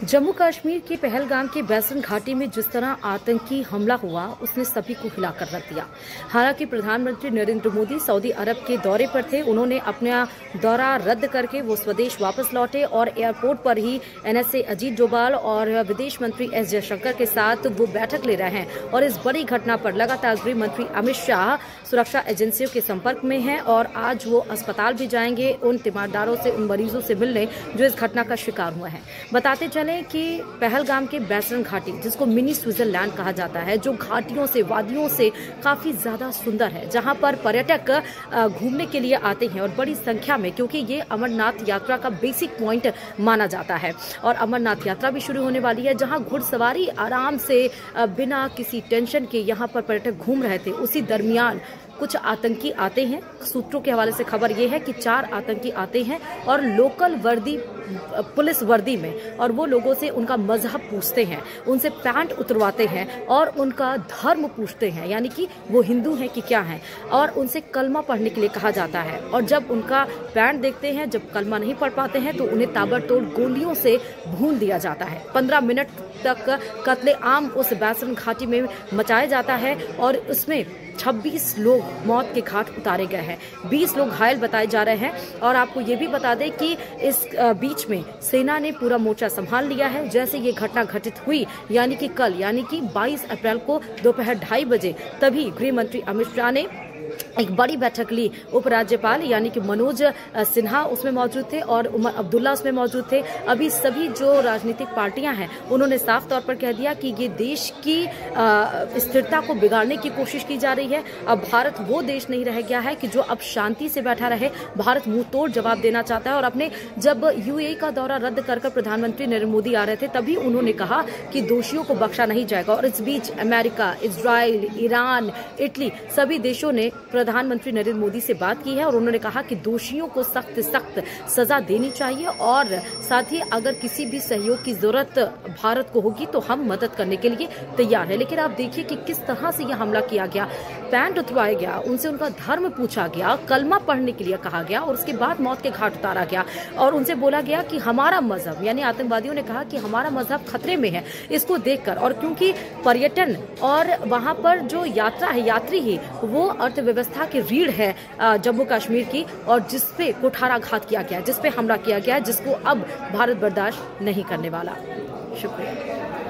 जम्मू कश्मीर के पहलगाम के बैसन घाटी में जिस तरह आतंकी हमला हुआ उसने सभी को हिलाकर रख दिया। हालांकि प्रधानमंत्री नरेंद्र मोदी सऊदी अरब के दौरे पर थे, उन्होंने अपना दौरा रद्द करके वो स्वदेश वापस लौटे और एयरपोर्ट पर ही एनएसए अजीत डोभाल और विदेश मंत्री एस जयशंकर के साथ वो बैठक ले रहे हैं। और इस बड़ी घटना पर लगातार गृह मंत्री अमित शाह सुरक्षा एजेंसियों के संपर्क में हैं और आज वो अस्पताल भी जाएंगे उन तीमारदारों से, उन मरीजों से मिलने जो इस घटना का शिकार हुआ है। बताते चले कि पहलगाम के बैसन घाटी, जिसको मिनी स्विट्जरलैंड कहा जाता है, जो घाटियों से, वादियों से काफी ज्यादा सुंदर है, जहां पर पर्यटक घूमने के लिए आते हैं और बड़ी संख्या में, क्योंकि ये अमरनाथ यात्रा का बेसिक पॉइंट माना जाता है। और अमरनाथ यात्रा भी शुरू होने वाली है, जहां घुड़सवारी आराम से बिना किसी टेंशन के यहाँ पर पर्यटक घूम रहे थे। उसी दरमियान कुछ आतंकी आते हैं। सूत्रों के हवाले से खबर यह है कि 4 आतंकी आते हैं और लोकल वर्दी, पुलिस वर्दी में, और वो लोगों से उनका मजहब पूछते हैं, उनसे पैंट उतरवाते हैं और उनका धर्म पूछते हैं, यानी कि वो हिंदू हैं कि क्या हैं, और उनसे कलमा पढ़ने के लिए कहा जाता है। और जब उनका पैंट देखते हैं, जब कलमा नहीं पढ़ पाते हैं, तो उन्हें ताबड़तोड़ गोलियों से भून दिया जाता है। 15 मिनट तक कत्ले आम उस बैसन घाटी में मचाया जाता है और उसमें 26 लोग मौत के घाट उतारे गए हैं, 20 लोग घायल बताए जा रहे हैं। और आपको ये भी बता दें कि इस बीच में सेना ने पूरा मोर्चा संभाल लिया है। जैसे ये घटना घटित हुई, यानी कि कल, यानी कि 22 अप्रैल को दोपहर 2:30 बजे, तभी गृह मंत्री अमित शाह ने एक बड़ी बैठक ली। उपराज्यपाल यानी कि मनोज सिन्हा उसमें मौजूद थे और उमर अब्दुल्ला उसमें मौजूद थे। अभी सभी जो राजनीतिक पार्टियां हैं उन्होंने साफ तौर पर कह दिया कि ये देश की स्थिरता को बिगाड़ने की कोशिश की जा रही है। अब भारत वो देश नहीं रह गया है कि जो अब शांति से बैठा रहे। भारत मुंह तोड़ जवाब देना चाहता है। और अपने जब यूएई का दौरा रद्द कर प्रधानमंत्री नरेंद्र मोदी आ रहे थे, तभी उन्होंने कहा कि दोषियों को बख्शा नहीं जाएगा। और इस बीच अमेरिका, इजराइल, ईरान, इटली, सभी देशों ने प्रधानमंत्री नरेंद्र मोदी से बात की है और उन्होंने कहा कि दोषियों को सख्त सजा देनी चाहिए और साथ ही अगर किसी भी सहयोग की जरूरत भारत को होगी तो हम मदद करने के लिए तैयार है। लेकिन आप देखिए कि किस तरह से यह हमला किया गया, पैंट उतरवाया गया, उनसे उनका धर्म पूछा गया, कलमा पढ़ने के लिए कहा गया और उसके बाद मौत के घाट उतारा गया और उनसे बोला गया कि हमारा मजहब, यानी आतंकवादियों ने कहा कि हमारा मजहब खतरे में है। इसको देखकर, और क्योंकि पर्यटन और वहां पर जो यात्रा है, यात्री ही वो अर्थव्यवस्था की रीढ़ है जम्मू कश्मीर की, और जिसपे कुठाराघात किया गया, जिसपे हमला किया गया, जिसको अब भारत बर्दाश्त नहीं करने वाला। शुक्रिया।